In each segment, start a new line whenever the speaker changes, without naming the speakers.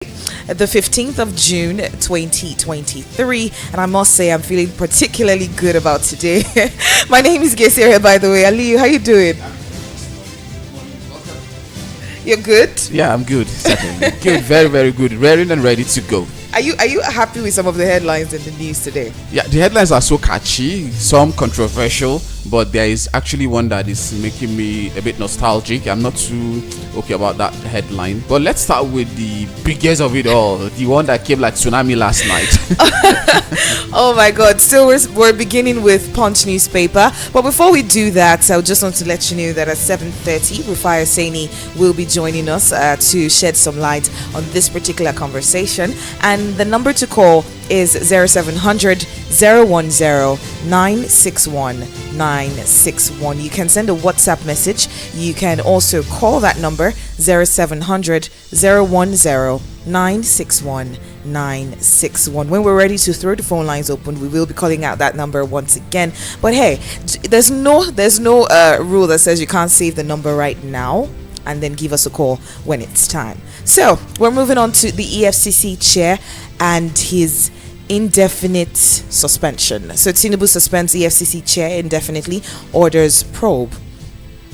the 15th of June 2023, and I must say I'm feeling particularly good about today. My name is Geseria, by the way. Ali, how you doing? You're good?
Yeah, I'm good. Certainly. Good, very, very good. Raring and ready to go.
Are you happy with some of the headlines in the news today?
Yeah, the headlines are so catchy, some controversial, but there is actually one that is making me a bit nostalgic. I'm not too okay about that headline. But let's start with the biggest of it all, the one that came like tsunami last night.
Oh my God. Still, we're beginning with Punch newspaper. But before we do that, I just want to let you know that at 7:30, Rufai Saini will be joining us to shed some light on this particular conversation. And the number to call is 0700 010 961 961. You can send a WhatsApp message. You can also call that number 0700 010 961 961. When we're ready to throw the phone lines open, we will be calling out that number once again. But hey, there's no rule that says you can't save the number right now and then give us a call when it's time. So we're moving on to the EFCC chair and his indefinite suspension. So Tinubu suspends EFCC chair indefinitely, orders probe.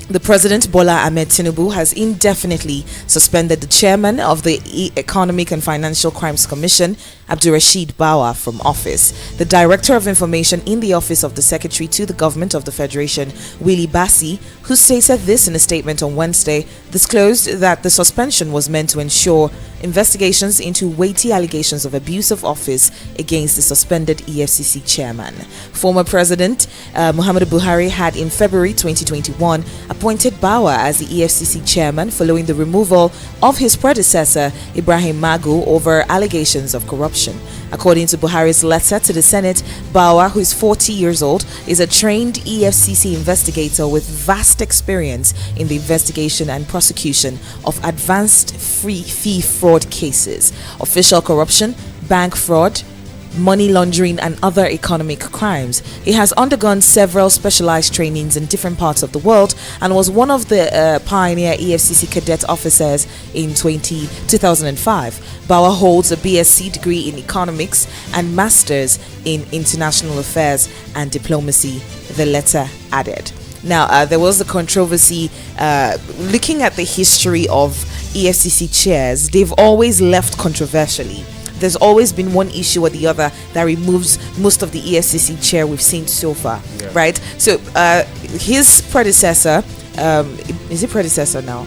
The President, Bola Ahmed Tinubu, has indefinitely suspended the chairman of the Economic and Financial Crimes Commission, Abdurrashid Bawa, from office. The Director of Information in the Office of the Secretary to the Government of the Federation, Willie Bassi, who stated this in a statement on Wednesday, disclosed that the suspension was meant to ensure investigations into weighty allegations of abuse of office against the suspended EFCC chairman. Former President Muhammadu Buhari had in February 2021 appointed Bawa as the EFCC chairman following the removal of his predecessor Ibrahim Magu over allegations of corruption. According to Buhari's letter to the Senate, Bawa, who is 40 years old, is a trained EFCC investigator with vast experience in the investigation and prosecution of advanced fee fraud cases, official corruption, bank fraud, money laundering and other economic crimes. He has undergone several specialized trainings in different parts of the world and was one of the pioneer EFCC cadet officers in 2005. Bawa holds a BSc degree in economics and masters in international affairs and diplomacy, the letter added. Now, there was a controversy looking at the history of EFCC chairs. They've always left controversially. There's always been one issue or the other that removes most of the EFCC chair we've seen so far, right? So his predecessor, is it predecessor now?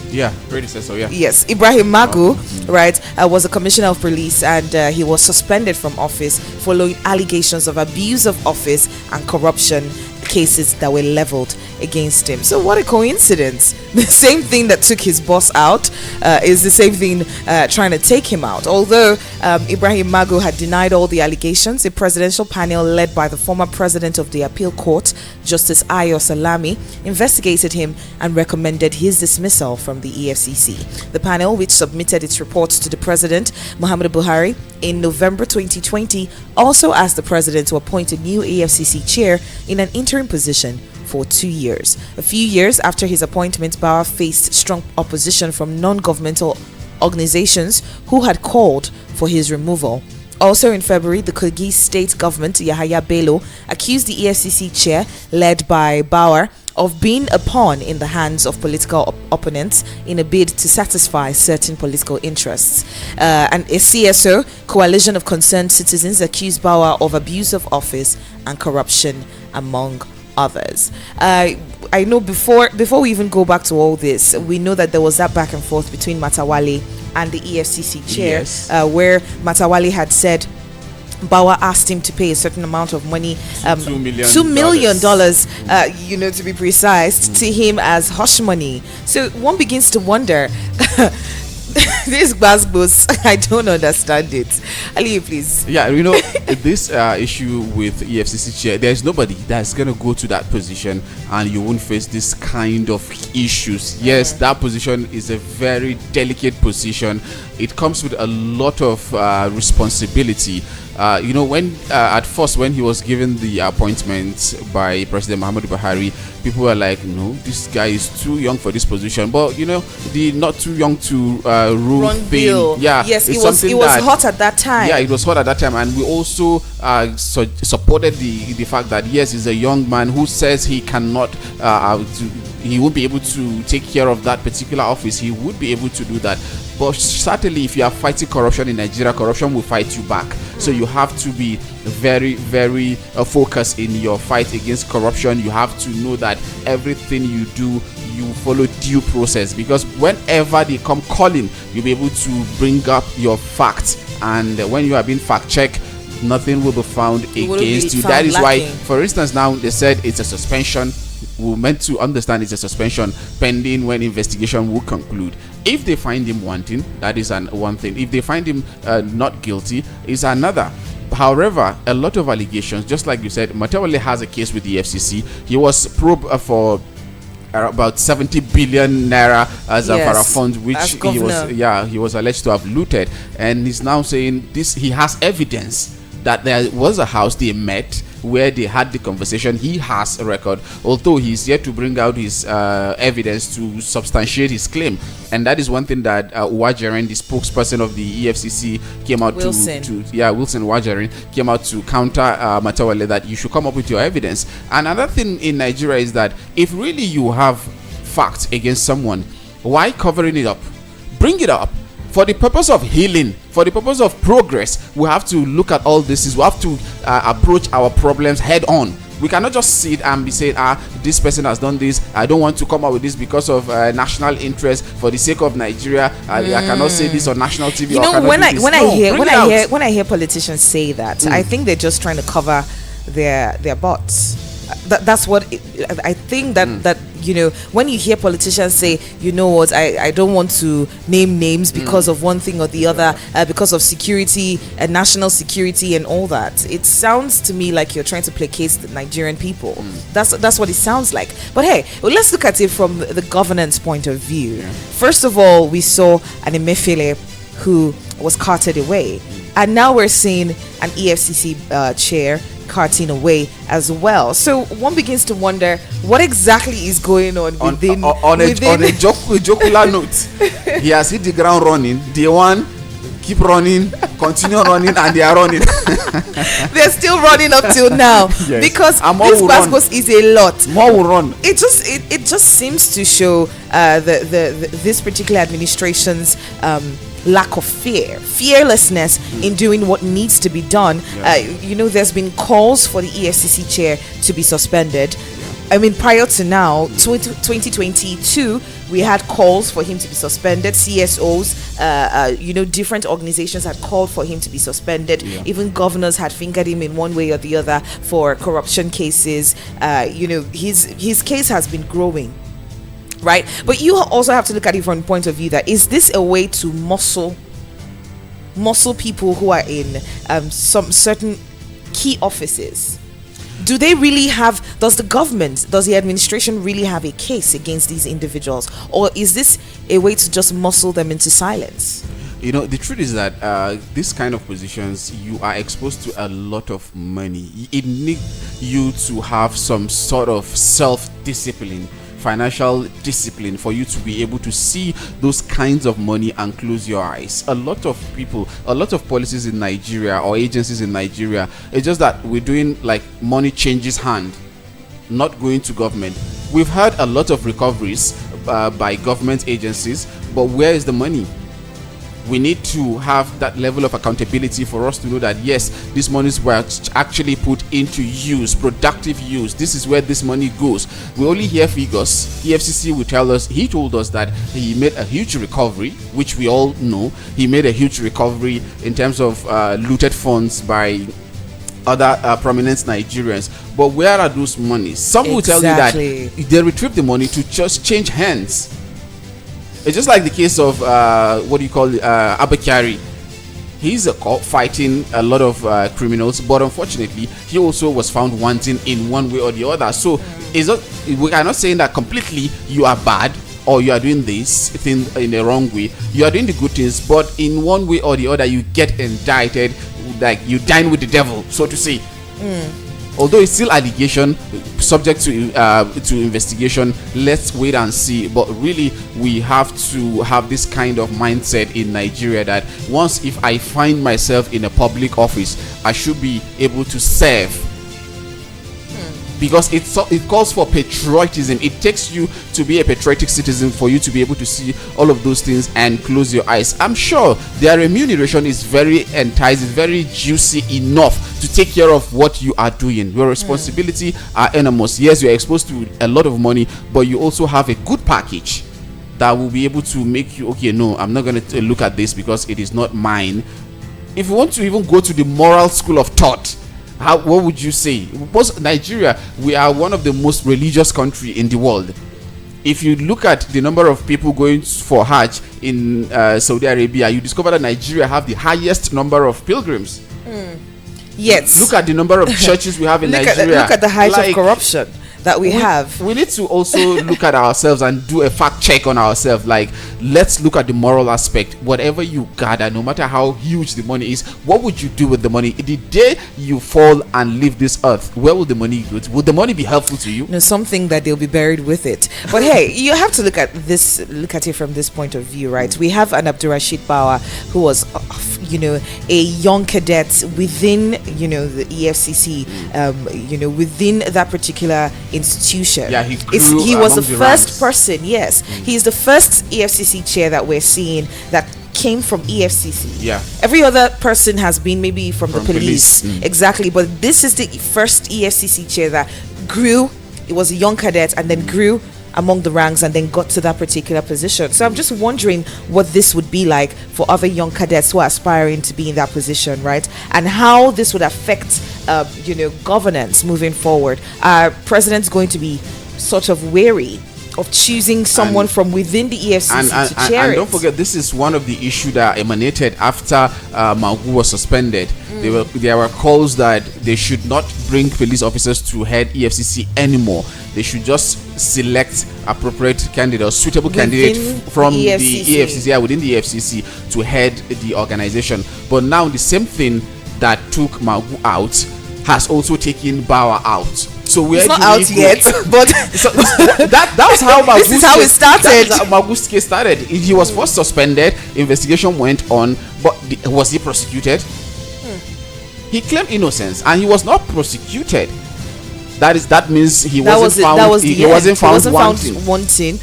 Yeah, predecessor, yeah.
Yes, Ibrahim Magu, right, was a commissioner of police and he was suspended from office following allegations of abuse of office and corruption cases that were leveled against him. So what a coincidence. The same thing that took his boss out is the same thing trying to take him out. Although Ibrahim Magu had denied all the allegations, a presidential panel led by the former president of the appeal court, Justice Ayo Salami, investigated him and recommended his dismissal from the EFCC. The panel, which submitted its reports to the president, Muhammadu Buhari, in November 2020, also asked the president to appoint a new EFCC chair in an interim position for 2 years. A few years after his appointment, Bawa faced strong opposition from non-governmental organizations who had called for his removal. Also in February, the Kogi state government, Yahaya Bello, accused the EFCC chair, led by Bawa, of being a pawn in the hands of political opponents in a bid to satisfy certain political interests. And a CSO, Coalition of Concerned Citizens, accused Bawa of abuse of office and corruption, among others. I know before we even go back to all this, we know that there was that back and forth between Matawale and the EFCC chair,
yes,
where Matawale had said Bawa asked him to pay a certain amount of money, $2 million, to be precise, to him as hush money. So one begins to wonder, this Basbos, I don't understand it. Ali, please.
Yeah, this issue with EFCC chair, there's nobody that's going to go to that position and you won't face this kind of issues. Yes, that position is a very delicate position. It comes with a lot of responsibility. when at first when he was given the appointment by President Muhammadu Buhari, people were like, no, this guy is too young for this position. But the not too young to rule
Run
thing,
bill.
yeah,
Yes,
it's
it was
something that,
hot at that time.
yeah, it was hot at that time, and we also supported the fact that yes, he's a young man who says he cannot, he won't be able to take care of that particular office. He would be able to do that, but certainly, if you are fighting corruption in Nigeria, corruption will fight you back. So you have to be very, very focused in your fight against corruption. You have to know that everything you do, you follow due process, because whenever they come calling, you'll be able to bring up your facts, and when you are being fact checked, nothing will be found against you. That is why, for instance, now they said it's a suspension. We're meant to understand it's a suspension pending when investigation will conclude. If they find him wanting, that is one thing. If they find him not guilty, is another. However, a lot of allegations, just like you said, Matawale has a case with the EFCC. He was probed for about 70 billion naira as a para fund, which he was alleged to have looted, and he's now saying this. He has evidence that there was a house they met where they had the conversation. He has a record, although he's yet to bring out his evidence to substantiate his claim. And that is one thing that Wajaren, the spokesperson of the EFCC, came out Wilson Wajaren came out to counter Matawale, that you should come up with your evidence. And another thing in Nigeria is that if really you have facts against someone, why covering it up? Bring it up. For the purpose of healing, for the purpose of progress, we have to look at all this. We have to approach our problems head on. We cannot just sit and be saying, this person has done this, I don't want to come out with this because of national interest, for the sake of Nigeria. I cannot say this on national TV.
When I hear politicians say that, I think they're just trying to cover their butts. That's what I think. That when you hear politicians say, I don't want to name names because of one thing or the other, because of security and national security and all that, it sounds to me like you're trying to placate the Nigerian people. That's what it sounds like. But hey, let's look at it from the governance point of view. First of all, we saw an Emefiele who was carted away, and now we're seeing an EFCC chair carting away as well. So one begins to wonder what exactly is going on within. On a jocular note,
he has hit the ground running. Day one, keep running, continue running, and they are running.
They're still running up till now. Yes. Because this Basbos is a lot.
More will run.
It just seems to show this particular administration's lack of fearlessness in doing what needs to be done. There's been calls for the EFCC chair to be suspended. I mean, prior to now, 2022, we had calls for him to be suspended. CSOs, different organizations had called for him to be suspended. Even governors had fingered him in one way or the other for corruption cases. His case has been growing. Right, but you also have to look at it from the point of view that, is this a way to muscle people who are in some certain key offices? Do they really have? Does the administration really have a case against these individuals, or is this a way to just muscle them into silence?
The truth is that this kind of positions, you are exposed to a lot of money. It needs you to have some sort of self-discipline, financial discipline, for you to be able to see those kinds of money and close your eyes. A lot of people, a lot of policies in Nigeria or agencies in Nigeria, it's just that we're doing like money changes hand, not going to government. We've had a lot of recoveries by government agencies, but where is the money? We need to have that level of accountability for us to know that yes, these monies were actually put into use, productive use. This is where this money goes. We only hear figures. EFCC will tell us, he told us that he made a huge recovery, which we all know. He made a huge recovery in terms of looted funds by other prominent Nigerians. But where are those monies? Some will tell you that they retrieved the money to just change hands. It's just like the case of Abakari. He's a cop fighting a lot of criminals, but unfortunately, he also was found wanting in one way or the other. So, we are not saying that completely you are bad or you are doing this thing in the wrong way. You are doing the good things, but in one way or the other, you get indicted. like you dine with the devil, so to say. Although it's still allegation, subject to investigation. Let's wait and see. But really, we have to have this kind of mindset in Nigeria that once if I find myself in a public office, I should be able to serve. Because it calls for patriotism. It takes you to be a patriotic citizen for you to be able to see all of those things and close your eyes. I'm sure their remuneration is very enticing, very juicy enough to take care of what you are doing. Your responsibility are enormous. Yes, you're exposed to a lot of money, but you also have a good package that will be able to make you, okay, no, I'm not going to look at this because it is not mine. If you want to even go to the moral school of thought, what would you say? Because Nigeria, we are one of the most religious country in the world. If you look at the number of people going for Hajj in Saudi Arabia, you discover that Nigeria have the highest number of pilgrims.
Yes.
Look at the number of churches we have in Nigeria.
Look at the height of corruption that we have.
We need to also look at ourselves and do a fact check on ourselves. Like, let's look at the moral aspect. Whatever you gather, no matter how huge the money is, what would you do with the money? The day you fall and leave this earth, where will the money go to? Would the money be helpful to you?
No, something that they'll be buried with it. But hey, you have to look at it from this point of view, right? We have an Abdurrashid Bauer who was a young cadet within the EFCC, within that particular institution.
Yeah,
he was the first person. Yes, he's the first EFCC chair that we're seeing that came from EFCC.
Yeah,
every other person has been maybe from the police. Exactly, but this is the first EFCC chair that grew. It was a young cadet and then grew among the ranks and then got to that particular position. So I'm just wondering what this would be like for other young cadets who are aspiring to be in that position, right? And how this would affect governance moving forward. Are presidents going to be sort of wary of choosing someone from within the EFCC to chair
and
it?
don't forget, this is one of the issues that emanated after Magu was suspended. There were calls that they should not bring police officers to head EFCC anymore. They should just select appropriate candidates, suitable candidates from the EFCC, within the EFCC, to head the organization. But now the same thing that took Magu out has also taken Bauer out. So we're
not out yet, but
that was how Magu's
this is how it started.
That's how Magu's case started. He was first suspended. Investigation went on, but was he prosecuted? He claimed innocence, and he was not prosecuted. That means he wasn't found
wanting.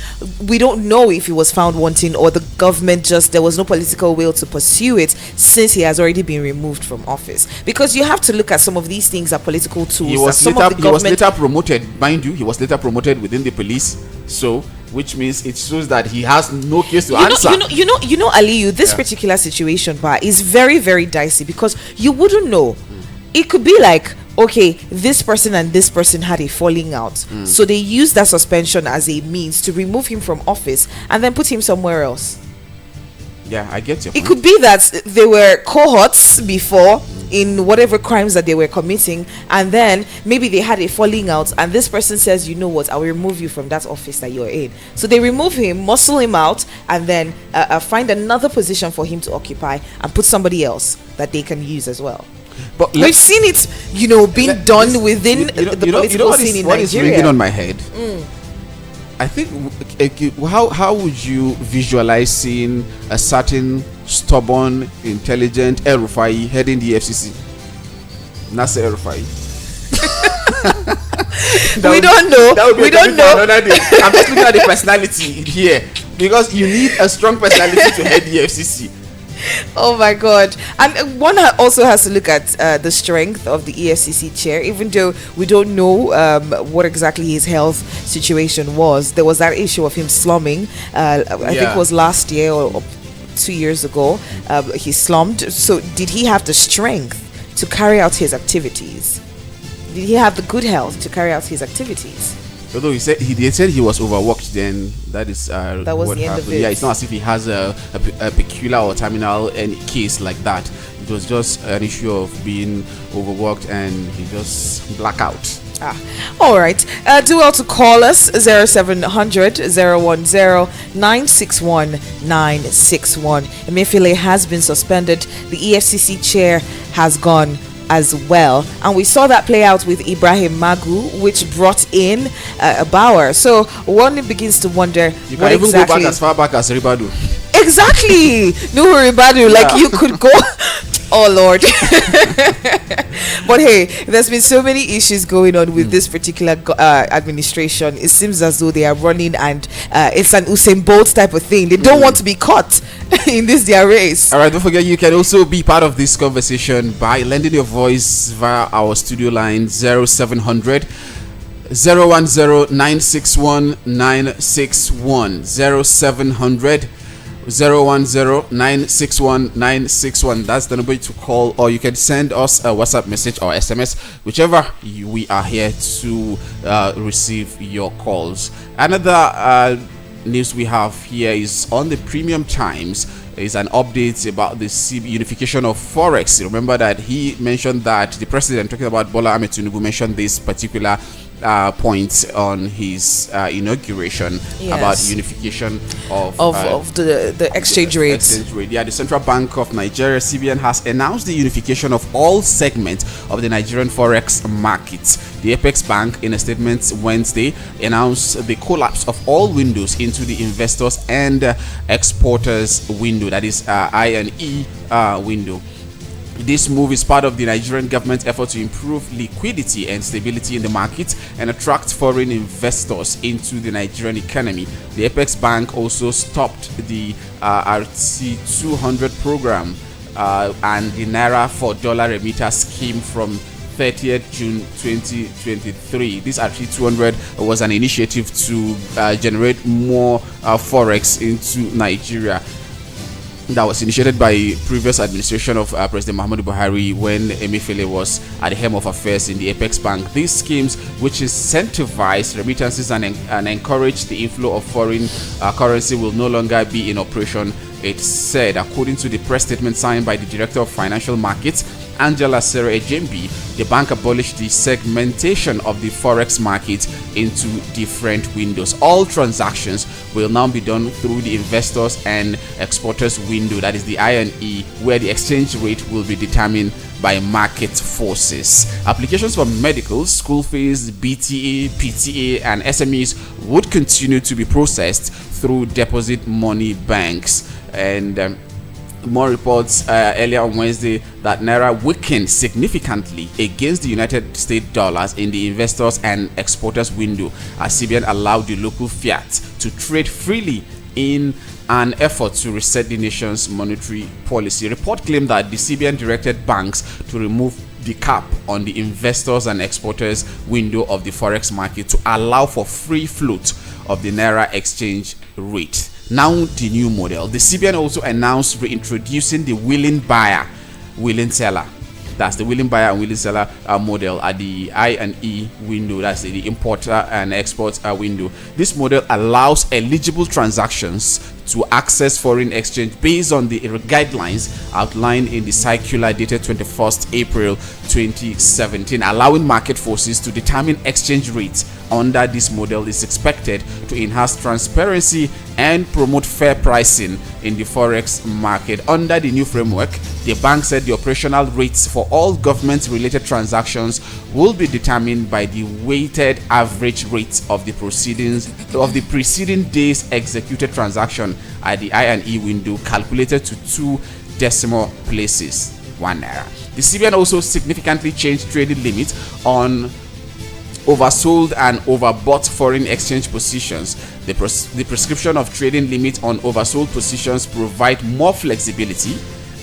We don't know if he was found wanting or the government there was no political will to pursue it, since he has already been removed from office. Because you have to look at some of these things are political tools.
He was later promoted, mind you. He was later promoted within the police. So, which means it shows that he has no case to answer.
Aliyu, this particular situation is very, very dicey, because you wouldn't know. It could be like, okay, this person and this person had a falling out. So they used that suspension as a means to remove him from office and then put him somewhere else.
Yeah, I get your point.
It could be that they were cohorts before in whatever crimes that they were committing, and then maybe they had a falling out, and this person says, you know what, I'll remove you from that office that you're in. So they remove him, muscle him out, and then find another position for him to occupy and put somebody else that they can use as well. But we've seen it, being done within the political scene in Nigeria.
What is ringing on my head? I think, how would you visualize seeing a certain stubborn, intelligent El-Rufai heading the FCC? Nasser El-Rufai.
We don't know. We don't know.
I'm just looking at the personality here, because you need a strong personality to head the FCC.
Oh my God. And one also has to look at the strength of the EFCC chair, even though we don't know what exactly his health situation was. There was that issue of him slumming. I think it was last year or 2 years ago. He slummed. So did he have the strength to carry out his activities? Did he have the good health to carry out his activities?
Although they said he was overworked, then that was
what the end of it.
Yeah, it's not as if he has a peculiar or terminal case like that. It was just an issue of being overworked, and he just blacked out.
All right. Do well to call us 0700 Emefiele has been suspended. The EFCC chair has gone as well, and we saw that play out with Ibrahim Magu, which brought in a Bauer. So one begins to wonder,
you can even go back as far back as Ribadu.
Exactly. No Ribadu, like you could go. Oh Lord. But hey, there's been so many issues going on with this particular administration. It seems as though they are running, and it's an Usain Bolt type of thing. They don't want to be caught in this their race.
All right, don't forget you can also be part of this conversation by lending your voice via our studio line 0700 010-961-961 0700 010-961-961. That's the number to call, or you can send us a WhatsApp message or SMS, whichever we are here to receive your calls. Another news we have here is on the Premium Times. Is an update about the unification of Forex. Remember that he mentioned that the president, talking about Bola Ahmed Tinubu, mentioned this particular point on his inauguration about unification of
the exchange rates.
Yeah, the Central Bank of Nigeria, CBN, has announced the unification of all segments of the Nigerian Forex market. The Apex Bank, in a statement Wednesday, announced the collapse of all windows into the investors and exporters window, that is I&E window. This move is part of the Nigerian government's effort to improve liquidity and stability in the market and attract foreign investors into the Nigerian economy. The Apex Bank also stopped the RT200 program and the Naira for dollar remitter scheme from 30th June 2023. This RT200 was an initiative to generate more Forex into Nigeria. That was initiated by previous administration of President Muhammadu Buhari when Emefiele was at the helm of affairs in the Apex Bank. These schemes, which incentivize remittances and encourage the inflow of foreign currency, will no longer be in operation, it said, according to the press statement signed by the Director of Financial Markets, Angela Sere Ejembi. The bank abolished the segmentation of the Forex market into different windows. All transactions will now be done through the investors and exporters window, that is the I&E, where the exchange rate will be determined by market forces. Applications for medicals, school fees, BTA, PTA, and SMEs would continue to be processed through deposit money banks. And more reports earlier on Wednesday that Naira weakened significantly against the United States dollars in the investors and exporters window as CBN allowed the local fiat to trade freely in an effort to reset the nation's monetary policy. Report claimed that the CBN directed banks to remove the cap on the investors and exporters window of the Forex market to allow for free float of the Naira exchange rate. Now the new model. The CBN also announced reintroducing the willing buyer, willing seller. That's the willing buyer and willing seller model at the I&E window. That's the importer and export window. This model allows eligible transactions to access foreign exchange based on the guidelines outlined in the circular dated 21st April 2017. Allowing market forces to determine exchange rates under this model is expected to enhance transparency and promote fair pricing in the Forex market. Under the new framework, the bank said the operational rates for all government-related transactions will be determined by the weighted average rate of the preceding day's executed transaction at the I&E window, calculated to 2 decimal places, 1 naira. The CBN also significantly changed trading limits on oversold and overbought foreign exchange positions. The prescription of trading limit on oversold positions provide more flexibility,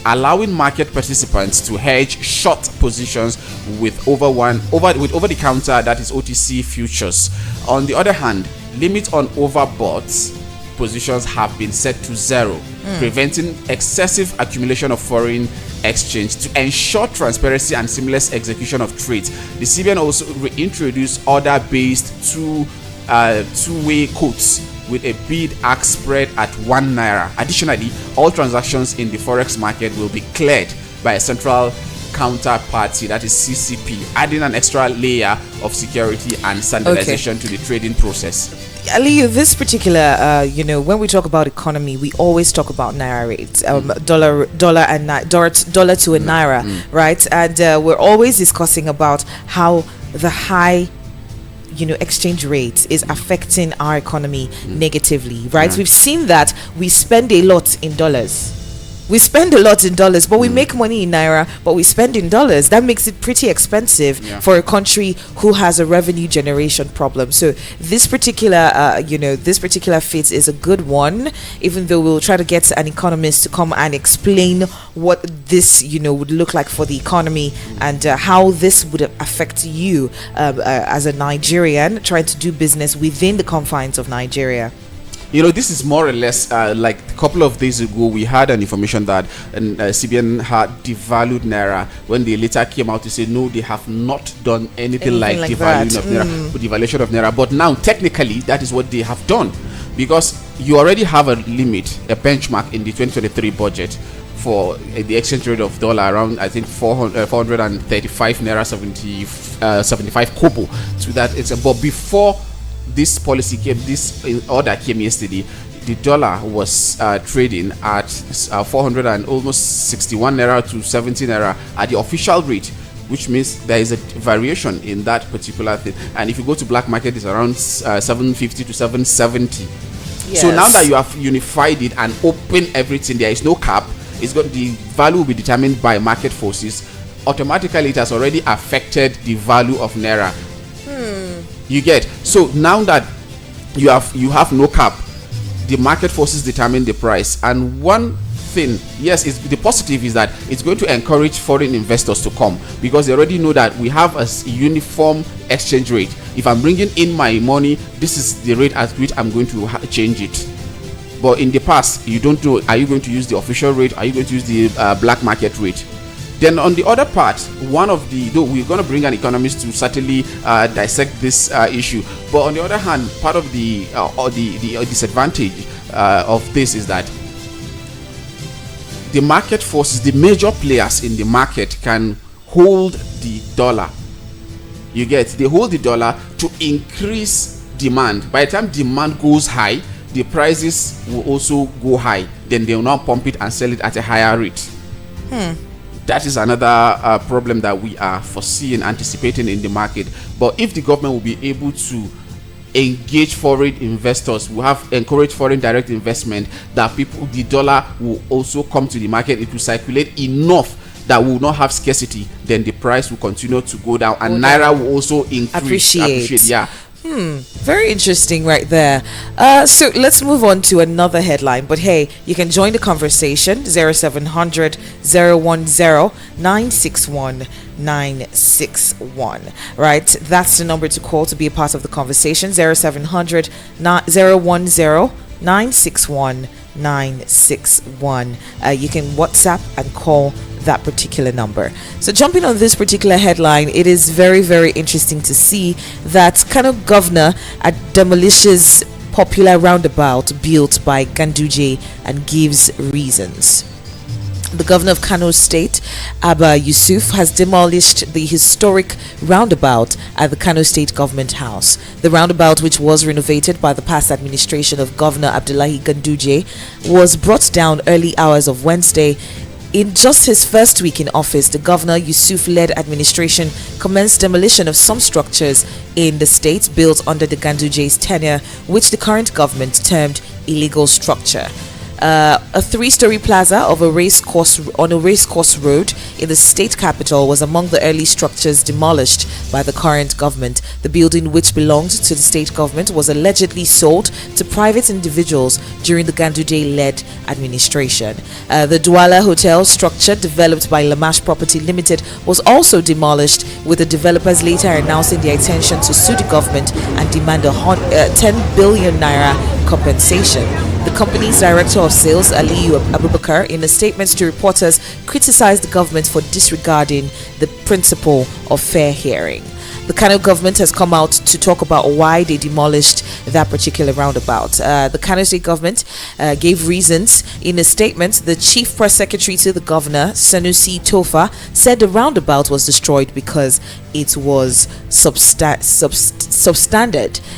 allowing market participants to hedge short positions with over-the-counter, that is OTC futures. On the other hand, limit on overbought positions have been set to 0, preventing excessive accumulation of foreign exchange. To ensure transparency and seamless execution of trades, the CBN also reintroduced order-based two-way quotes with a bid-ask spread at 1 naira. Additionally, all transactions in the Forex market will be cleared by a central counterparty, that is CCP, adding an extra layer of security and standardization to the trading process.
Aliyu, this particular, when we talk about economy, we always talk about naira rates, dollar to a naira, right? And we're always discussing about how the high exchange rate is affecting our economy negatively, right? We've seen that we spend a lot in dollars. But we make money in naira, but we spend in dollars. That makes it pretty expensive for a country who has a revenue generation problem. So this particular, fit is a good one, even though we'll try to get an economist to come and explain what this, would look like for the economy and how this would affect you as a Nigerian trying to do business within the confines of Nigeria.
This is more or less like a couple of days ago, we had an information that CBN had devalued Naira, when they later came out to say, no, they have not done anything like devaluation of Naira. But now, technically, that is what they have done, because you already have a limit, a benchmark in the 2023 budget for the exchange rate of dollar around, I think, 435 Naira 75 kobo. So that it's but before this policy came, this order came yesterday, the dollar was trading at 400 and almost 61 naira to 70 naira at the official rate, which means there is a variation in that particular thing. And if you go to black market, it's around 750 to 770. Yes. So now that you have unified it and opened everything, there is no cap. The value will be determined by market forces. Automatically, it has already affected the value of naira. You get, so now that you have no cap, the market forces determine the price. And one thing, yes, the positive is that it's going to encourage foreign investors to come, because they already know that we have a uniform exchange rate. If I'm bringing in my money, this is the rate at which I'm going to change it. But in the past, you don't know, are you going to use the official rate? Are you going to use the black market rate? Then on the other part, though we're going to bring an economist to certainly dissect this issue, but on the other hand, part of the disadvantage of this is that the market forces, the major players in the market, can hold the dollar. You get, they hold the dollar to increase demand. By the time demand goes high, the prices will also go high. Then they will now pump it and sell it at a higher rate. That is another problem that we are foreseeing, anticipating in the market. But if the government will be able to engage foreign investors, will have encouraged foreign direct investment, that the dollar will also come to the market, it will circulate enough that we will not have scarcity, then the price will continue to go down, and naira will also appreciate. Yeah.
Very interesting right there. So let's move on to another headline. But hey, you can join the conversation. 0700 010 961 961. Right, that's the number to call to be a part of the conversation. 0700 010 961 961. You can WhatsApp and call that particular number. So jumping on this particular headline, it is very, very interesting to see that Kano governor demolishes popular roundabout built by Ganduje and gives reasons. The governor of Kano State, Abba Yusuf, has demolished the historic roundabout at the Kano State Government House. The roundabout, which was renovated by the past administration of Governor Abdullahi Ganduje, was brought down early hours of Wednesday. In just his first week in office, the governor Yusuf-led administration commenced demolition of some structures in the state built under the Ganduje's tenure, which the current government termed illegal structure. A three-story plaza on a race course road in the state capital was among the early structures demolished by the current government. The building, which belonged to the state government, was allegedly sold to private individuals during the Ganduje-led administration. The Douala Hotel structure, developed by Lamash Property Limited, was also demolished, with the developers later announcing their intention to sue the government and demand 10 billion naira compensation. The company's director of sales, Aliyu Abubakar, in a statement to reporters, criticized the government for disregarding the principle of fair hearing. the Kano government has come out to talk about why they demolished that particular roundabout. The Kano state government gave reasons. In a statement, the chief press secretary to the governor, Sanusi Tofa, said the roundabout was destroyed because it was substandard.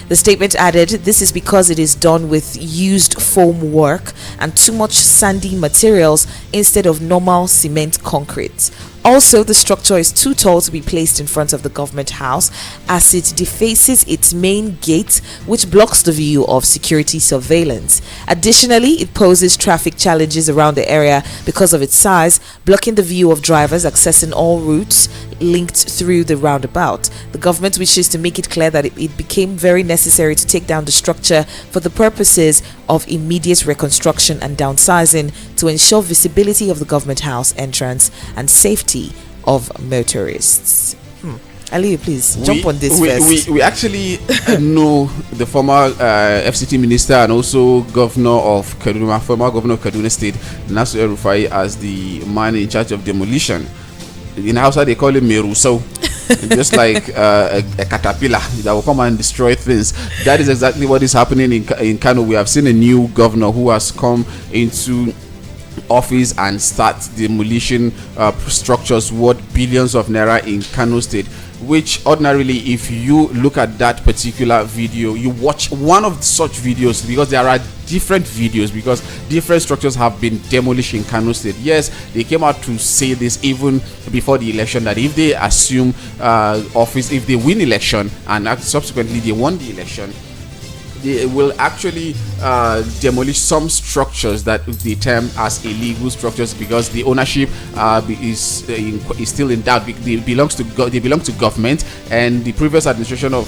The statement added, this is because it is done with used foam work and too much sandy materials instead of normal cement concrete. Also, the structure is too tall to be placed in front of the government house as it defaces its main gate, which blocks the view of security surveillance. Additionally, it poses traffic challenges around the area because of its size, blocking the view of drivers accessing all routes linked through the roundabout. The government wishes to make it clear that it became very necessary to take down the structure for the purposes of immediate reconstruction and downsizing to ensure visibility of the government house entrance and safety of motorists. Ali, please jump on this first.
We actually know the former FCT minister and also governor of Kaduna, former governor of Kaduna State, Nasir El-Rufai, as the man in charge of demolition. In Hausa, they call him Meruso. Just like a caterpillar that will come and destroy things. That is exactly what is happening in Kano. We have seen a new governor who has come into office and start demolition structures worth billions of naira in Kano State, which ordinarily, if you look at that particular video, you watch one of such videos, because there are different videos, because different structures have been demolished in Kano State. Yes, they came out to say this even before the election, that if they assume office, if they win election and subsequently they won the election, they will actually demolish some structures that they term as illegal structures, because the ownership is still in doubt. They belong to government, and the previous administration of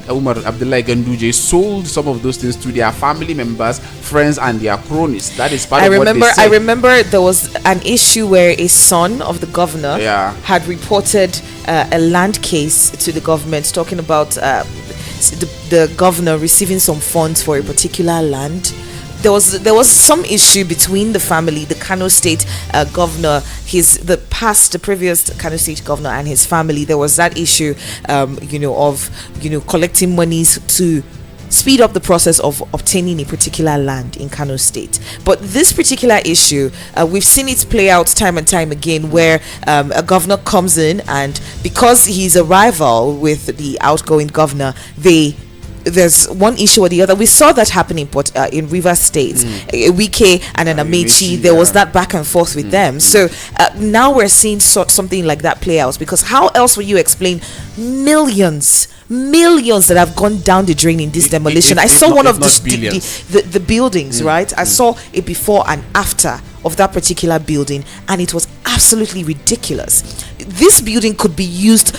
Umar Abdullahi Ganduje sold some of those things to their family members, friends, and their cronies. That is part of what they said.
I remember there was an issue where a son of the governor had reported a land case to the government, talking about the governor receiving some funds for a particular land. There was some issue between the family, the Kano State governor, the previous Kano State governor, and his family. There was that issue, of collecting monies to speed up the process of obtaining a particular land in Kano State. But this particular issue, we've seen it play out time and time again, where a governor comes in, and because he's a rival with the outgoing governor, there's one issue or the other. We saw that happen in Rivers State. Wike and an Amechi, there was that back and forth with them. So now we're seeing something like that play out, because how else will you explain millions that have gone down the drain in this demolition? I saw one of the buildings, right? I saw a before and after of that particular building, and it was absolutely ridiculous. This building could be used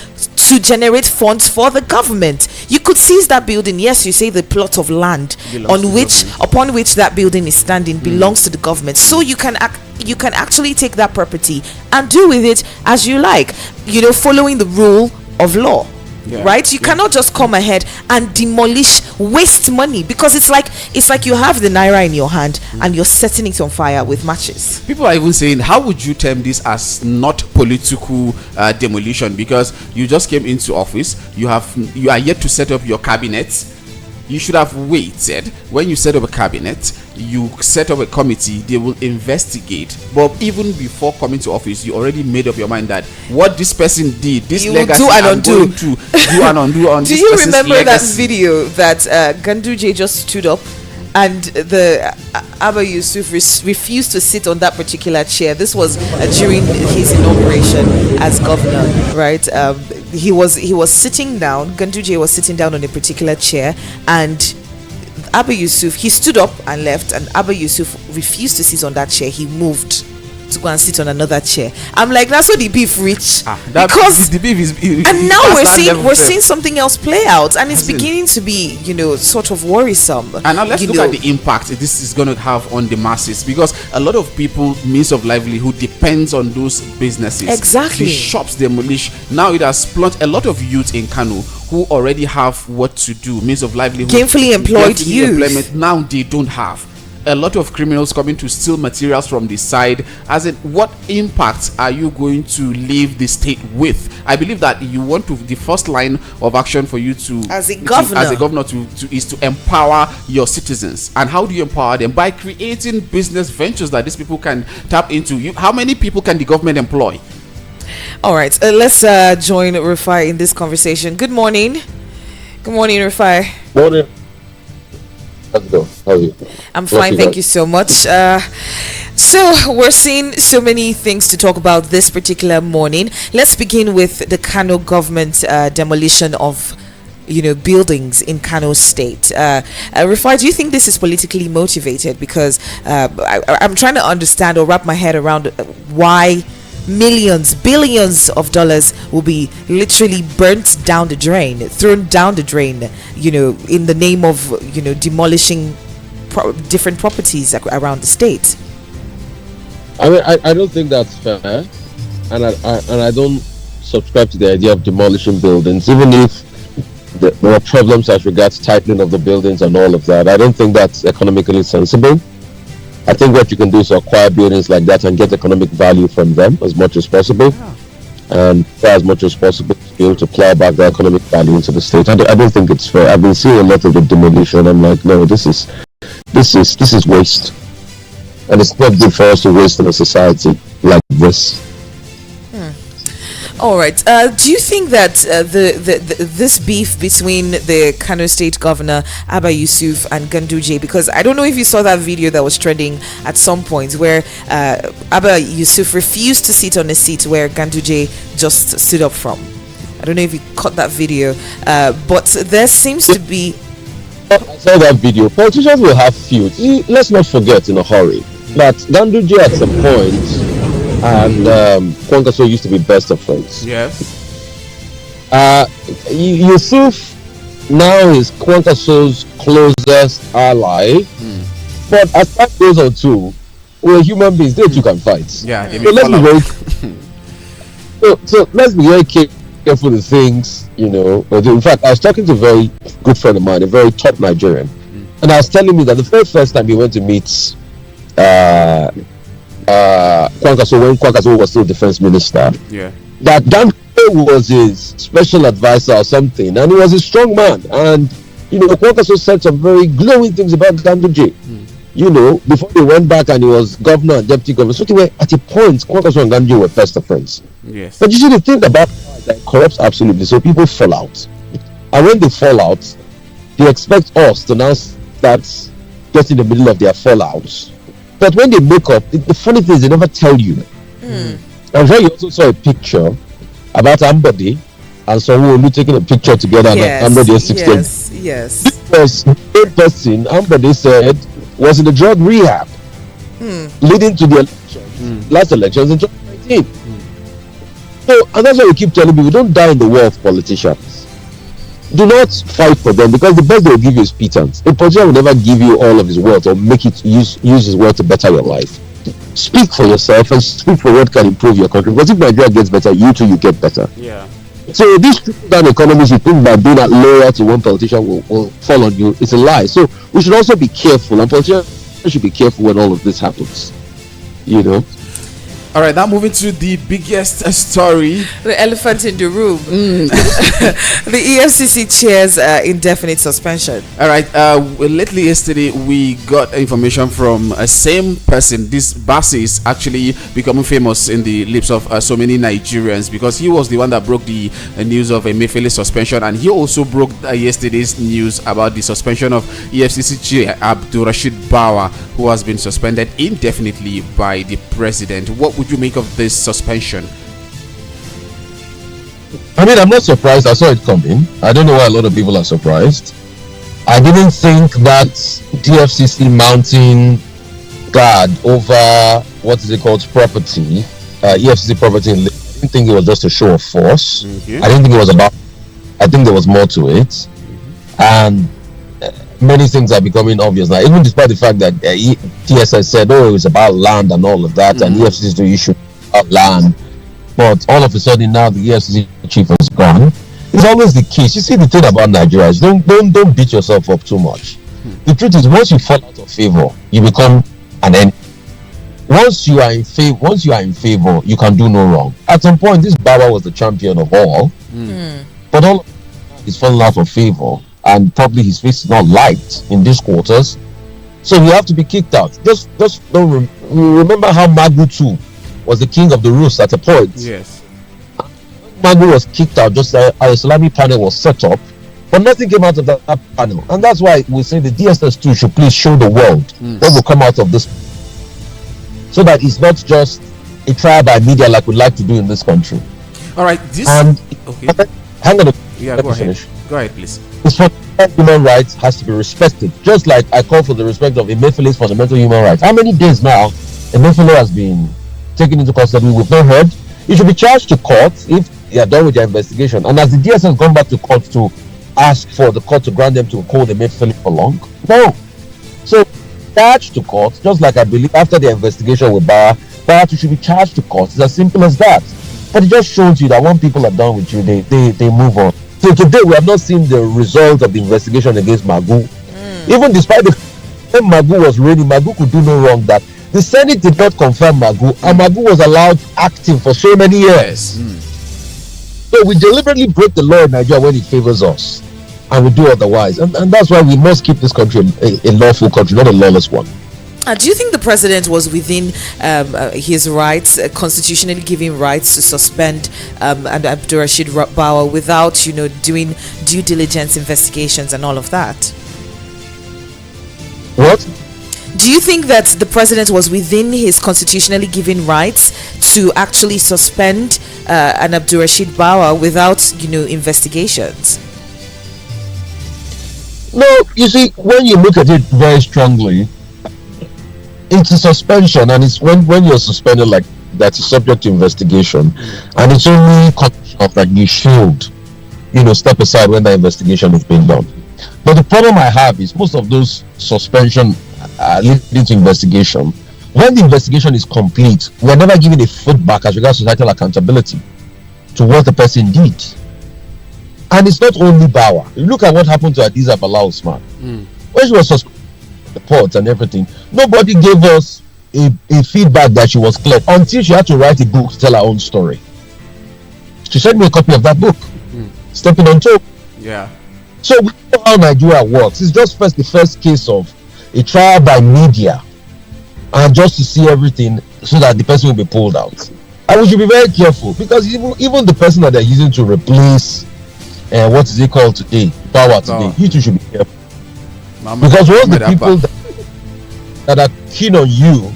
to generate funds for the government. You could seize that building. Yes, you say the plot of land upon which that building is standing belongs to the government. So you can actually take that property and do with it as you like, following the rule of law. Right? You cannot just come ahead and demolish, waste money, because it's like you have the naira in your hand and you're setting it on fire with matches.
People are even saying, how would you term this as not political demolition? Because you just came into office, you are yet to set up your cabinet. You should have waited. When you set up a cabinet, you set up a committee, they will investigate. But even before coming to office, you already made up your mind that what this person did, this legacy,
do and undo.
Going to do and undo on
do
this
you
person's
remember
legacy.
that video that Ganduje just stood up and the Abba Yusuf refused to sit on that particular chair? This was during his inauguration as governor, right? He was sitting down. Ganduje was sitting down on a particular chair, and Abba Yusuf, he stood up and left, and Abba Yusuf refused to sit on that chair. He moved to go and sit on another chair. I'm like, that's what the beef reached. Because
the beef is,
and now we're seeing something else play out, and it's beginning to be sort of worrisome.
And now let's look at the impact this is going to have on the masses, because a lot of people, means of livelihood depends on those businesses.
Exactly.
The shops demolish. Now it has plunged a lot of youth in Kano who already have what to do, means of livelihood,
gainfully employed youth.
Now they don't have. a lot of criminals coming to steal materials from the side. As in, what impact are you going to leave the state with? I believe that you want to, the first line of action for you to,
as a governor,
is to empower your citizens. And how do you empower them? By creating business ventures that these people can tap into. How many people can the government employ?
All right, let's join Rufai in this conversation. Good morning. Good morning, Rufai.
Morning. How's it going? How are you?
I'm fine, thank you so much. So we're seeing so many things to talk about this particular morning. Let's begin with the Kano government demolition of buildings in Kano State. Rufai, do you think this is politically motivated? Because I'm trying to understand or wrap my head around why millions, billions of dollars will be literally burnt down the drain, thrown down the drain, in the name of, demolishing different properties around the state.
I mean, I don't think that's fair, and I don't subscribe to the idea of demolishing buildings, even if there are problems as regards tightening of the buildings and all of that. I don't think that's economically sensible. I think what you can do is acquire buildings like that and get economic value from them as much as possible, and try as much as possible to be able to plow back the economic value into the state. I don't think it's fair. I've been seeing a lot of the demolition. I'm like, no, this is waste, and it's not good for us to waste in a society like this.
All right. Do you think that this beef between the Kano State Governor Abba Yusuf and Ganduje, because I don't know if you saw that video that was trending at some point where Abba Yusuf refused to sit on a seat where Ganduje just stood up from. I don't know if you caught that video, but there seems to be.
I saw that video. Politicians will have feuds. Let's not forget in a hurry that Ganduje at some point and Kwankaso used to be best of friends.
Yes.
Yusuf now is Kwankaso's closest ally. But as time goes on too, we're human beings, they too can fight.
Yeah,
so let's be very careful with things, In fact, I was talking to a very good friend of mine, a very top Nigerian, and I was telling me that the very first time he went to meet Kwankaso, when Kwankaso was still defense minister, that Ganduje was his special advisor or something, and he was a strong man. And Kwankaso said some very glowing things about Ganduje. Before they went back and he was governor and deputy governor, so they were at a point Kwankaso and Ganduje were best of friends.
Yes.
But you see, the thing about that corrupts absolutely, so people fall out, and when they fall out, they expect us to now start getting in the middle of their fallouts. But when they make up, the funny thing is they never tell you. I'm sure you also saw a picture about Ambody and Sanwo-Olu taking a picture together.
Yes,
and Ambody 16.
Yes.
This was the person Ambody said was in the drug rehab leading to the elections, last elections in 2019. So, and that's why we keep telling people, don't die in the war of politicians. Do not fight for them, because the best they will give you is pittance. A politician will never give you all of his wealth or make it use his wealth to better your life. Speak for yourself and speak for what can improve your country. Because if Nigeria gets better, you too, you get better.
Yeah.
So this trickle-down economies you think by being loyal to one politician will fall on you, it's a lie. So we should also be careful, and politicians should be careful when all of this happens.
All right, now moving to the biggest story.
The elephant in the room. The EFCC chair's indefinite suspension.
All right, lately yesterday we got information from a same person. This Bassi is actually becoming famous in the lips of so many Nigerians, because he was the one that broke the news of a Emefiele suspension, and he also broke yesterday's news about the suspension of EFCC chair Abdul Rashid Bawa, who has been suspended indefinitely by the president. What would you make of this suspension?
I mean, I'm not surprised. I saw it coming. I don't know why a lot of people are surprised. I didn't think that DFCC mounting guard over what is it called, property, EFCC property. I didn't think it was just a show of force. I didn't think it was about. I think there was more to it, and many things are becoming obvious now. Even despite the fact that TSS said, "Oh, it was about land and all of that," and EFCC is the issue about land. But all of a sudden now the EFCC chief is gone. It's always the case. You see, the thing about Nigeria is don't beat yourself up too much. The truth is, once you fall out of favor, you become an enemy. Once you are in favor, you can do no wrong. At some point, this Baba was the champion of all, but all is falling out of favor, and probably his face is not liked in these quarters. So he have to be kicked out. Just don't remember how Magu too was the king of the roost at a point.
Yes.
Magu was kicked out just as an Islamic panel was set up, but nothing came out of that panel. And that's why we say the DSS2 should please show the world what will come out of this, so that it's not just a trial by media like we like to do in this country.
All right.
Okay. Hang on.
Yeah, go ahead. Go ahead, please.
It's for human rights has to be respected. Just like I call for the respect of Emefiele's fundamental human rights. How many days now Emefiele has been taken into custody? We've not heard. He should be charged to court if they are done with their investigation. And has the DSS has gone back to court to ask for the court to grant them to hold Emefiele for long? No. So charged to court, just like I believe after the investigation with Barra should be charged to court. It's as simple as that. But it just shows you that when people are done with you, they move on. So today we have not seen the result of the investigation against Magu. Even despite the when Magu was ready, Magu could do no wrong. That the Senate did not confirm Magu, and Magu was allowed active for so many years. So we deliberately break the law in Nigeria when it favors us, and we do otherwise. And that's why we must keep this country a lawful country, not a lawless one.
Do you think the president was within his rights, constitutionally giving rights to suspend Abdurrashid Bawa without, doing due diligence investigations and all of that?
What?
Do you think that the president was within his constitutionally given rights to actually suspend an Abdurrashid Bawa without, investigations?
No, you see, when you look at it very strongly, it's a suspension, and it's when you're suspended like that's subject to investigation, and it's only conditional that you should, step aside when the investigation is being done. But the problem I have is most of those suspension leading to investigation, when the investigation is complete, we're never given a feedback as regards societal accountability to what the person did. And it's not only Bawa. Look at what happened to Hadiza Bala Usman. When she was suspended, reports and everything, nobody gave us a feedback that she was clear until she had to write a book to tell her own story. She sent me a copy of that book, Stepping on Toe.
Yeah.
So we know how Nigeria works. It's just the first case of a trial by media, and just to see everything so that the person will be pulled out. And we should be very careful, because even the person that they're using to replace what is it called today, Power today, you two should be careful. Because once the people that are keen on you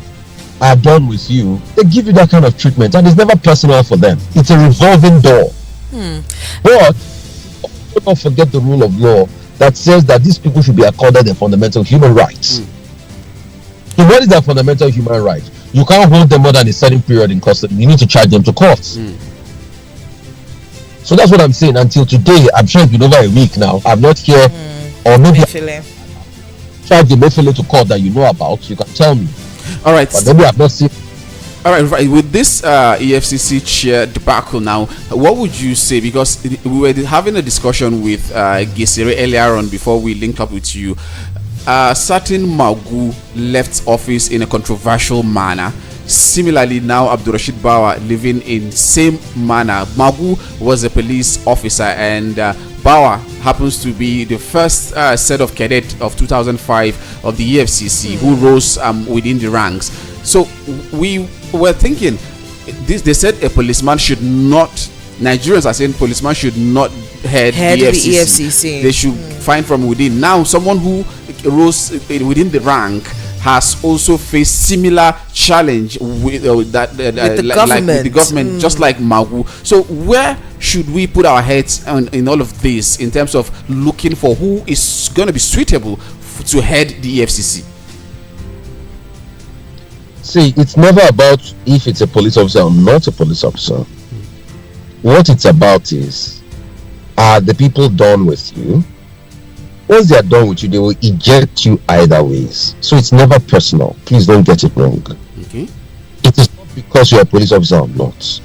are done with you, they give you that kind of treatment, and it's never personal for them. It's a revolving door. But don't forget the rule of law that says that these people should be accorded their fundamental human rights. So what is that fundamental human right? You can't hold them more than a certain period in custody. You need to charge them to court. So that's what I'm saying. Until today, I'm sure it's been over a week now. I'm not here, or maybe charge the Emefiele to court that you know about. You can tell me.
All right.
But maybe I've not seen.
All right. With this EFCC chair debacle now, what would you say? Because we were having a discussion with Gesere earlier on before we linked up with you. Certain Magu left office in a controversial manner. Similarly, now Abdurrashid Bawa living in same manner. Magu was a police officer, and Bawa happens to be the first set of cadet of 2005 of the EFCC who rose within the ranks. So we were thinking, they said a policeman should not, Nigerians are saying policeman should not head the EFCC. They should find from within. Now someone who rose within the rank has also faced similar challenge with the government, just like Magu. So where should we put our heads in all of this in terms of looking for who is going to be suitable to head the EFCC?
See, it's never about if it's a police officer or not a police officer. What it's about is, are the people done with you? Once they are done with you, they will eject you either ways. So it's never personal. Please don't get it wrong.
Okay.
It is not because you're a police officer or not.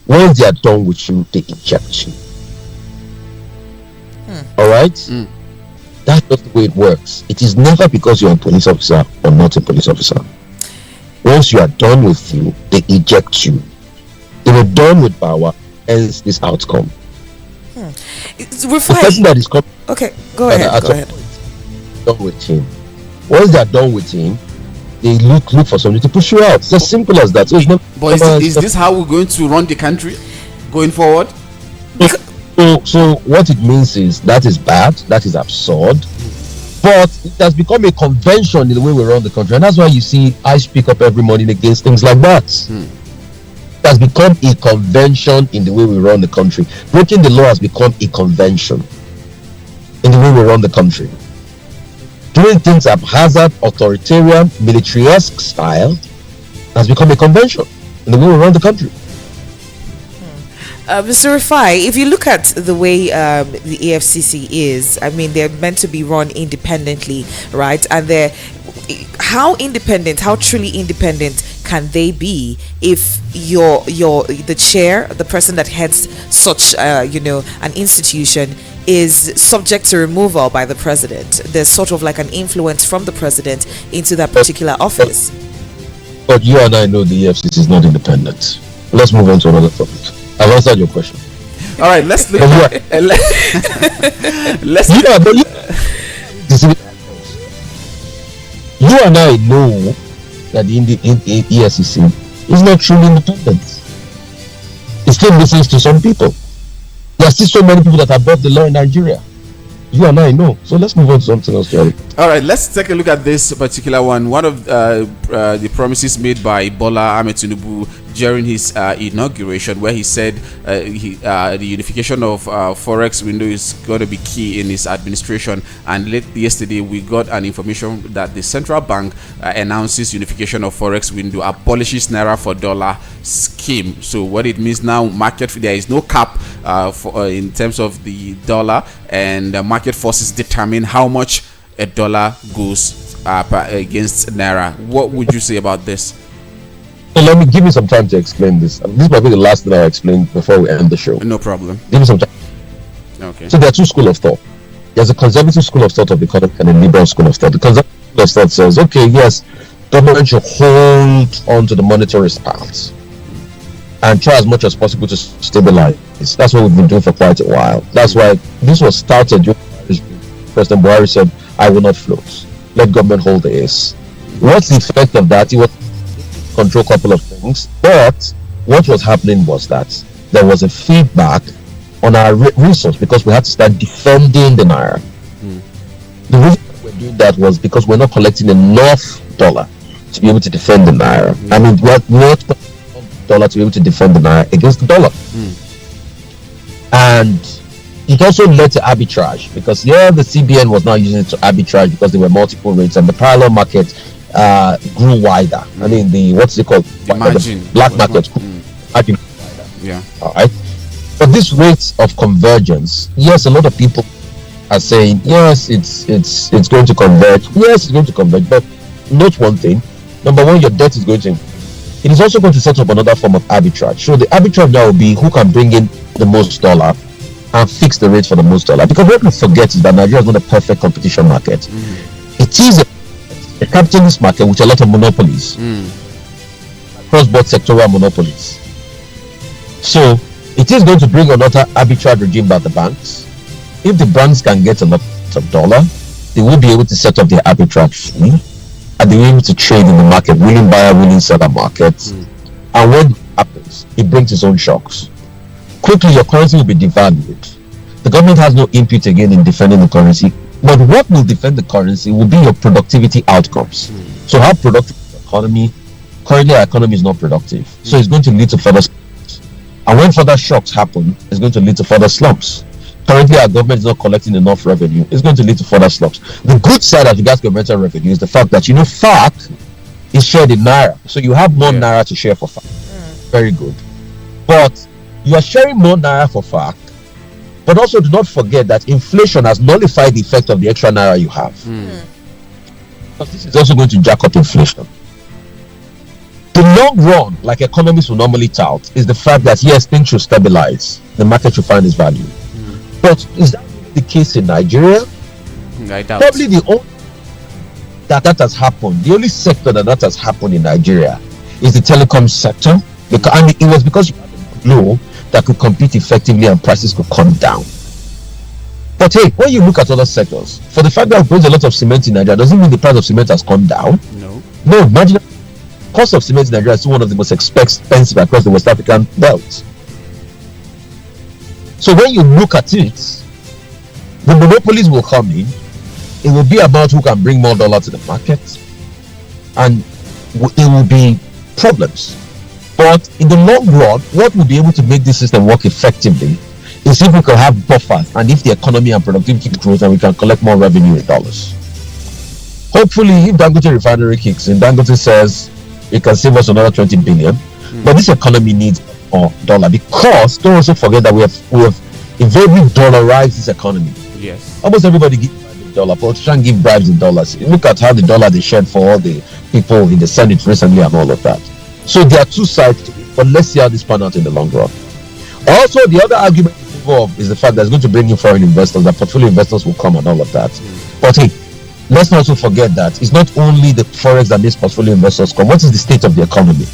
Once they are done with you, they eject you. All right? That's just the way it works. It is never because you're a police officer or not a police officer. Once you are done with you, they eject you. They were done with power, hence this outcome. The person that is coming.
Okay, go ahead.
Done with him. Once they are done with him, they look for something to push you out. It's as simple as that. So it's not.
But is this how we're going to run the country going forward?
So what it means is that is bad. That is absurd. But it has become a convention in the way we run the country, and that's why you see I speak up every morning against things like that. It has become a convention in the way we run the country. Breaking the law has become a convention in the way we run the country. Doing things haphazard, authoritarian, military-esque style has become a convention in the way we run the country.
Mr. Rufai, if you look at the way the EFCC is, I mean, they're meant to be run independently, right? And how truly independent can they be if the chair, the person that heads such an institution, is subject to removal by the president? There's sort of like an influence from the president into that particular office.
But you and I know the EFCC is not independent. Let's move on to another topic. I've answered your question.
All right, let's look.
You and I know that the EFCC is not truly independent. It still listens to some people. There are still so many people that have brought the law in Nigeria. You and I know. So let's move on to something else, Jerry.
All right, let's take a look at this particular one. One of the promises made by Bola Ahmed Tinubu during his inauguration, where he said the unification of Forex window is going to be key in his administration. And yesterday, we got an information that the central bank announces unification of Forex window, abolishes naira for dollar scheme. So what it means now, there is no cap in terms of the dollar, and market forces determine how much a dollar goes against naira. What would you say about this?
So let me give you some time to explain this. This might be the last thing I explain before we end the show.
No problem.
Give me some time.
Okay.
So there are two schools of thought. There's a conservative school of thought of economics and a liberal school of thought. The conservative school of thought says, okay, yes, government should hold on to the monetarist paths and try as much as possible to stabilize. That's what we've been doing for quite a while. That's why this was started. President Buhari said, I will not float. Let government hold the ace. What's the effect of that? It was control a couple of things, but what was happening was that there was a feedback on our resource because we had to start defending the naira. The reason we're doing that was because we're not collecting enough dollar to be able to defend the naira. I mean, we're not dollar to be able to defend the naira against the dollar. And it also led to arbitrage because the CBN was now using it to arbitrage because there were multiple rates and the parallel market grew wider. I mean, what's it called? The black market grew wider.
Yeah.
All right. But this rate of convergence, yes, a lot of people are saying yes, it's going to converge. Yes, it's going to converge. But note one thing: number one, your debt is going to. It is also going to set up another form of arbitrage. So the arbitrage now will be who can bring in the most dollar and fix the rate for the most dollar. Because what we forget is that Nigeria is not a perfect competition market. It is a capitalist market with a lot of monopolies, cross-border sectoral monopolies. So it is going to bring another arbitrage regime by the banks. If the banks can get a lot of dollar, they will be able to set up their arbitrage fee, and they will be able to trade in the market, willing buyer, willing seller markets. And when it happens, it brings its own shocks. Quickly, your currency will be devalued. The government has no input again in defending the currency. But what will defend the currency will be your productivity outcomes. So how productive is the economy? Currently, our economy is not productive. So it's going to lead to further slumps. And when further shocks happen, it's going to lead to further slumps. Currently, our government is not collecting enough revenue. It's going to lead to further slumps. The good side as regards governmental revenue is the fact that, FAC is shared in Naira. So you have more Naira to share for FAC. Very good. But you are sharing more Naira for FAC. But also do not forget that inflation has nullified the effect of the extra naira you have. But this is also going to jack up inflation. The long run, like economists will normally tout, is the fact that yes, things should stabilize. The market should find its value. But is that the case in Nigeria?
I doubt.
Probably the only that has happened, the only sector that has happened in Nigeria is the telecom sector, because, and it was because you had a law that could compete effectively and prices could come down. But hey, when you look at other sectors, for the fact that we produce a lot of cement in Nigeria doesn't mean the price of cement has come down. No, imagine cost of cement in Nigeria is still one of the most expensive across the West African belt. So when you look at it, the monopolies will come in. It will be about who can bring more dollar to the market, and it will be problems. But in the long run, what will be able to make this system work effectively is if we can have buffers, and if the economy and productivity grows, and we can collect more revenue in dollars. Hopefully, if Dangote refinery kicks in, Dangote says it can save us another 20 billion. But this economy needs more dollar, because don't also forget that we have invariably dollarized this economy.
Yes.
Almost everybody gives dollar, politicians give bribes in dollars. Look at how the dollar they shared for all the people in the Senate recently and all of that. So there are two sides to it, but let's see how this pan out in the long run. Also, the other argument involved is the fact that it's going to bring in foreign investors, that portfolio investors will come and all of that. But hey, let's not also forget that it's not only the Forex that makes portfolio investors come. What is the state of the economy?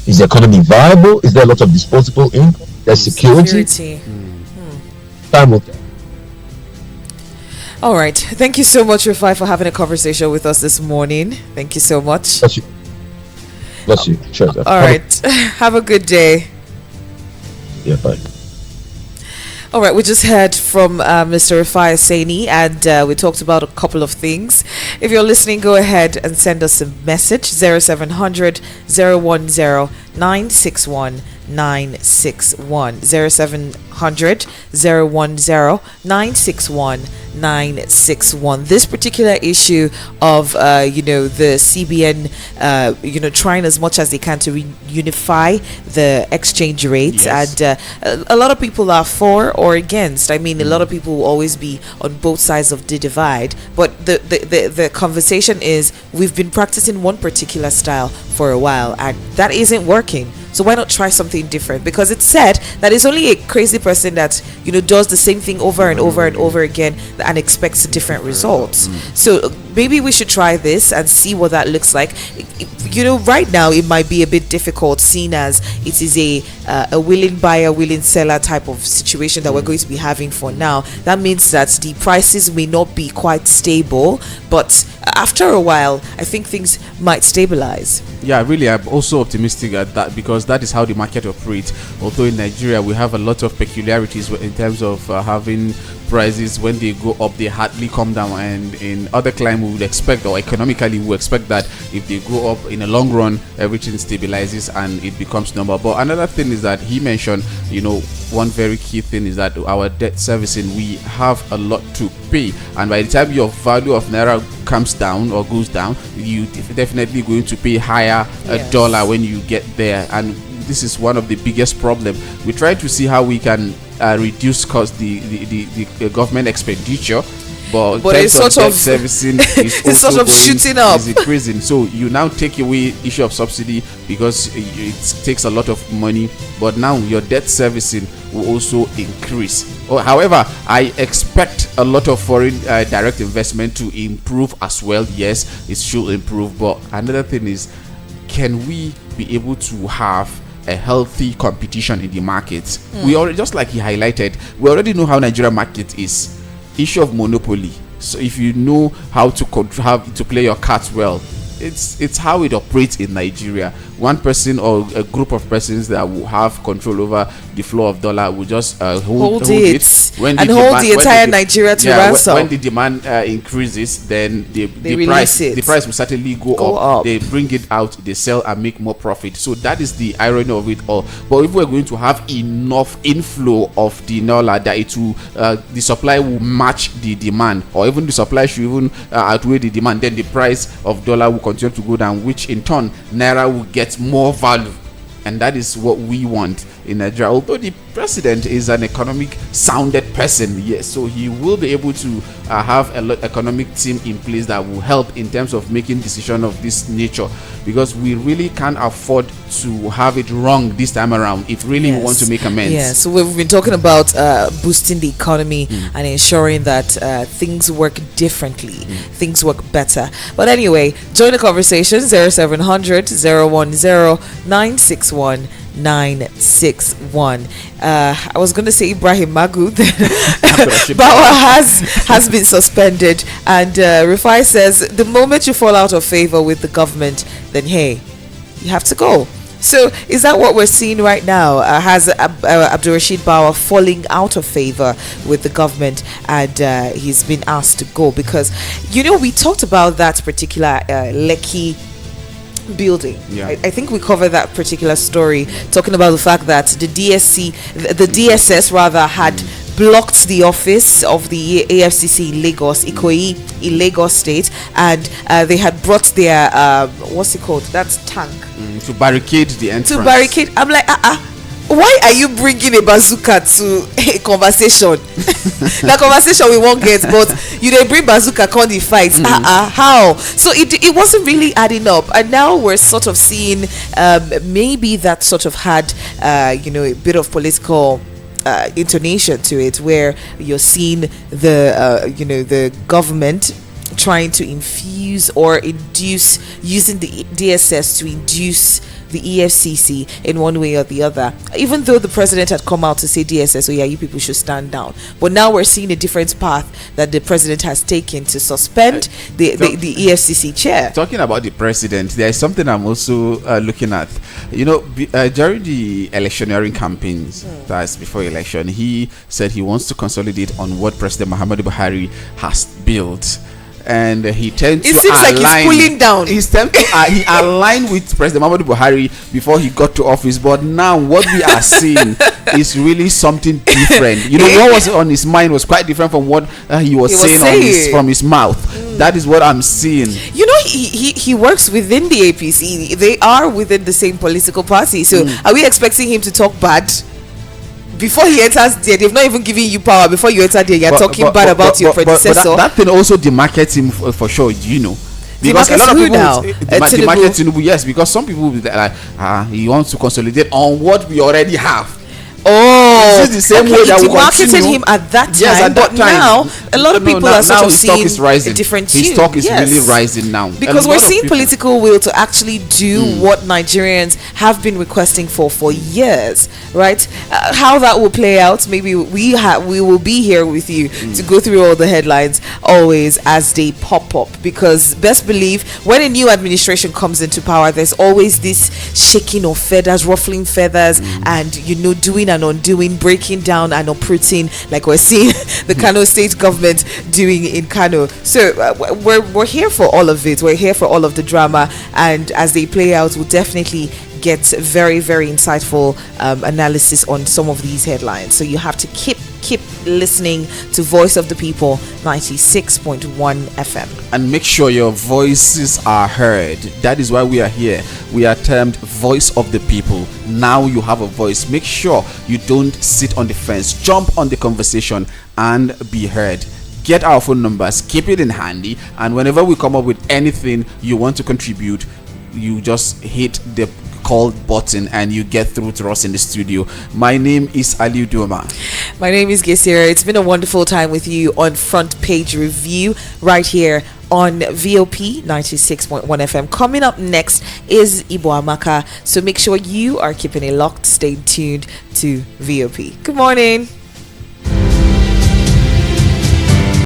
Is the economy viable? Is there a lot of disposable income? There's security. Time will tell.
All right. Thank you so much, Rufai, for having a conversation with us this morning. Thank you so much.
Bless you. Bless you. Sure.
All right. Have a good day.
Yeah, bye.
All right, we just heard from Mr. Rufai Saini, and we talked about a couple of things. If you're listening, go ahead and send us a message, 0700 010 961 961, 0700 010 961 961. This particular issue of the CBN trying as much as they can to unify the exchange rates,
yes.
And a lot of people are for or against. I mean, a lot of people will always be on both sides of the divide, but the conversation is, we've been practicing one particular style for a while and that isn't working. So why not try something different? Because it's said that it's only a crazy person that does the same thing over and over and over again and expects different results. So maybe we should try this and see what that looks like. Right now it might be a bit difficult, seeing as it is a willing buyer, willing seller type of situation that we're going to be having for now. That means that the prices may not be quite stable, but after a while I think things might stabilize.
Yeah, really, I'm also optimistic at that, because that is how the market operates. Although in Nigeria we have a lot of peculiarities in terms of having prices, when they go up they hardly come down, and in other climes we would expect, or economically we would expect, that if they go up in the long run everything stabilizes and it becomes normal. But another thing is that he mentioned, one very key thing is that our debt servicing, we have a lot to pay, and by the time your value of naira comes down or goes down, you definitely going to pay higher dollar when you get there. And this is one of the biggest problem. We try to see how we can reduce cost the government expenditure, but
it's sort of
servicing is
it's sort of shooting up,
is increasing. So you now take away issue of subsidy because it takes a lot of money, but now your debt servicing will also increase. However, I expect a lot of foreign direct investment to improve as well. Yes, it should improve, but another thing is, can we be able to have a healthy competition in the markets? We already, just like he highlighted, we already know how Nigeria market is. Issue of monopoly. So if you know how to how to play your cards well, it's how it operates in Nigeria. One person or a group of persons that will have control over the flow of dollar will just hold it
when and hold the entire Nigeria to ransom.
When the demand increases, then the price will certainly go up. They bring it out, they sell and make more profit. So that is the irony of it all. But if we're going to have enough inflow of the dollar that it will the supply will match the demand, or even the supply should even outweigh the demand, then the price of dollar will continue to go down, which in turn naira will get more value. And that is what we want in Nigeria. Although the president is an economic sounded person, yes, so he will be able to have an economic team in place that will help in terms of making decisions of this nature, because we really can't afford to have it wrong this time around if really we want to make amends.
Yeah, so we've been talking about boosting the economy and ensuring that things work differently, things work better. But anyway, join the conversation 0700 010 961 961. I was going to say Ibrahim Magu. Bauer has been suspended, and Rufai says the moment you fall out of favor with the government, then hey, you have to go. So is that what we're seeing right now? Has Abdulrasheed Bauer falling out of favor with the government, and he's been asked to go? Because we talked about that particular Lekki building. I think we covered that particular story, talking about the fact that the DSS rather had blocked the office of the EFCC in Lagos, Ikoyi, in Lagos State, and they had brought their what's it called? That's tank
to barricade the entrance.
To barricade. I'm like, why are you bringing a bazooka to a conversation? The conversation we won't get, but they bring bazooka, come the fight. How? So it wasn't really adding up, and now we're sort of seeing maybe that sort of had a bit of political intonation to it, where you're seeing the government trying to infuse or induce, using the DSS to induce the EFCC in one way or the other, even though the president had come out to say DSS, oh yeah, you people should stand down. But now we're seeing a different path that the president has taken to suspend the EFCC chair.
Talking about the president, there is something I'm also looking at. During the electioneering campaigns, that's before election, he said he wants to consolidate on what President Muhammadu Buhari has built. And he tends to
seems like he's cooling down.
He aligned with President Muhammadu Buhari before he got to office, but now what we are seeing is really something different. What was on his mind was quite different from what he was saying from his mouth. That is what I'm seeing.
He works within the APC. They are within the same political party. So are we expecting him to talk bad? Before he enters there, they've not even given you power. Before you enter there, you're talking bad about your predecessor.
But that thing also demarcates him for sure, because a lot of people demarcate Tinubu, yes, because some people will be like, he wants to consolidate on what we already have.
Oh,
this is the same way that we
demarketed him at that time.
Yes, at that
but
time.
Now a lot of people are sort of seeing a different tune.
His stock is really rising now
because we're seeing political will to actually do what Nigerians have been requesting for years, right? How that will play out, maybe we will be here with you to go through all the headlines always as they pop up, because best believe when a new administration comes into power, there's always this shaking of feathers, ruffling feathers, and doing and undoing, breaking down and uprooting, like we're seeing the Kano state government doing in Kano. So we're here for all of it. We're here for all of the drama, and as they play out, we'll definitely get very, very insightful analysis on some of these headlines. So you have to keep listening to Voice of the People 96.1 FM,
and make sure your voices are heard. That is why we are here. We are termed Voice of the People. Now you have a voice. Make sure you don't sit on the fence. Jump on the conversation and be heard. Get our phone numbers, keep it in handy, and whenever we come up with anything you want to contribute, you just hit the call button and you get through to us in the studio. My name is Ali Udoma.
My name is Gesira. It's been a wonderful time with you on Front Page Review right here on VOP 96.1 FM. Coming up next is Ibo Amaka. So make sure you are keeping it locked. Stay tuned to VOP. Good morning.